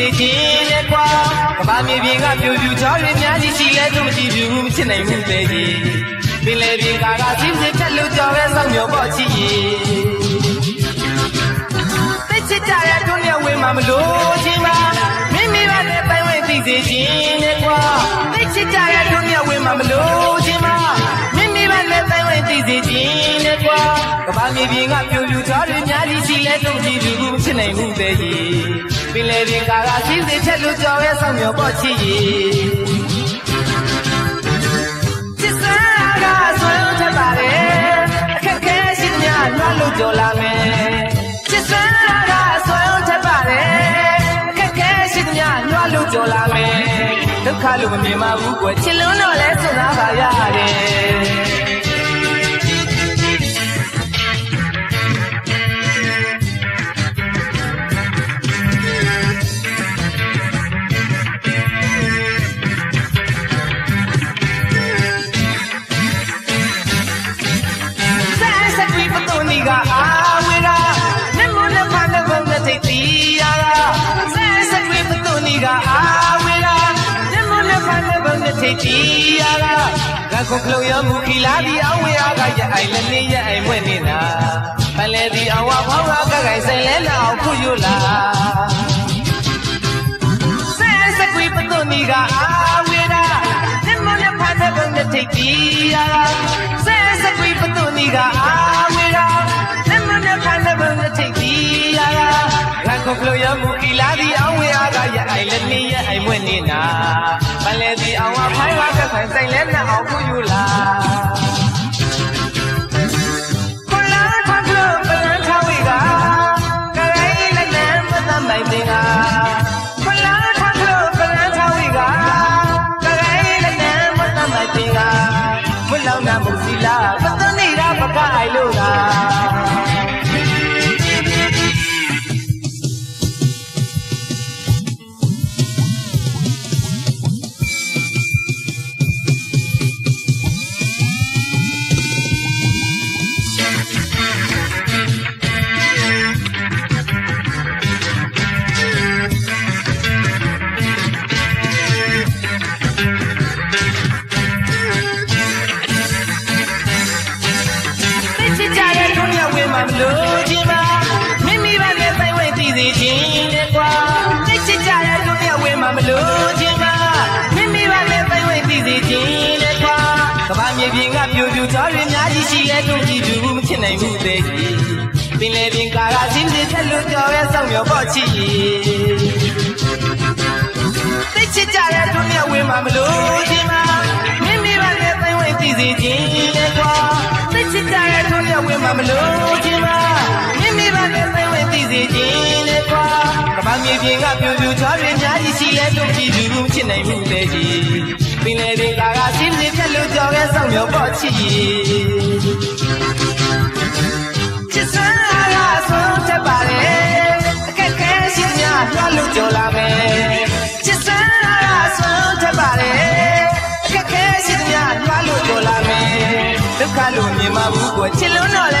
စေခြင်းနဲ့ကွာကဘာမြေပြင်ကပြိုပြူချောရင်းများကြီးရှိလဲသူမကြည့်ဘူးမချစ်နိုင်ဘူးပဲကြီးပင်လေပြင်ကာကစီးစစ်ဖြတ်လို့ကြော်ပဲစောင့်မျှော်ပေါ့ချစ်ရင်သိချစ်ကြတဲ့တွန်းရဝေးမှာမလို့ချင်းပါမိမိပါနဲ့ပိုင်ဝင်သိစေခြင်းနဲ့ကွာသိချစ်ကြတဲ့တွန်းရဝေးမှာမလို့ချင်းပါမိမိပါနဲ့ပိုင်ဝင်သိစေခြင်းနဲ့ကွာကဘာမြေပြင်ကပြိုပြူချောရင်းများကြီးရှိလဲသူမကြည့်ဘူးမချစ်နိုင်ဘူးပဲကြီးပင်လေပြင်ကာကစီးစစ်ဖြတ်လို့ကြော်ပဲစောင့်မျှော်ပေါ့ချစ်ရင်ကြော်လာမယ်ချစ်စွမ်းကဆွဲထပ်ပါတယ်အခက်ခဲရှိသမျှလွှတ်လို့ကြော်လာမယ်ဒုက္ခလို့မမြင်ပါဘူးကွယ်ချစ်လုံးတော့လဲစွန့်သားပါရတယ်တီယာကခုခလို့ရမှုခီလာဒီအောင်ဝေအားကရအိုင်လည်းနေရအိုင်မွဲ့နေတာပန်လေဒီအောင်ဝဖောင်းကကကိုင်ဆိုင်လဲလာအောင်ခုယူလာဆဲစကွေပတုန်ဒီကအာဝေရာဒီမနဲ့ဖတ်တဲ့ဘုံနဲ့ထိတ်တီယာဆဲစကွေပတုန်ဒီကအာဝေရာဒီမနဲ့ဖတ်တဲ့ဘုံနဲ့ထိတ်တီယာကခုခလို့ရမှုခီလာဒီအောင်ဝေအားကရအိုင်လည်းနေရအိုင်မွဲ့နေတာပန်လေဒီအောင်ဝဖောင်းကကကိုင်ဆိုင်လဲလာအောင်ခုယူလာနိုင်မှုသေးကြီးပင်လေပြင်ကာကစီးစစ်ထက်လို့ကြော်ရဲစောင့်မျှော်ပေါ့ချစ်ရင်သိချစ်ကြတဲ့သူနဲ့ဝေးမှာမလို့ချင်းမမိမိပါနဲ့ပိုင်ဝင်သိစေခြင်းနဲ့ကွာသိချစ်ကြတဲ့သူနဲ့ဝေးမှာမလို့ချင်းမမိမိပါနဲ့ပိုင်ဝင်သိစေခြင်းနဲ့ကွာကဘာမြေပြင်ကပြိုပြိုချောရင်းများကြီးရှိလဲသူကြည့်သူချစ်နိုင်မှုသေးကြီးပင်လေပြင်ကာကစီးစစ်ထက်လို့ကြော်ရဲစောင့်မျှော်ပေါ့ချစ်ရင်ချစ်စွမ်းကဆွမ်းထပ်ပါတယ်အခက်ခဲရှိသမျှလွှတ်လို့ကြော်လာမယ်ချစ်စွမ်းကဆွမ်းထပ်ပါတယ်အခက်ခဲရှိသမျှလွှတ်လို့ကြော်လာမယ်ဒုက္ခလို့မြင်မှာဘူးကွယ်ချစ်လုံးတော့လဲ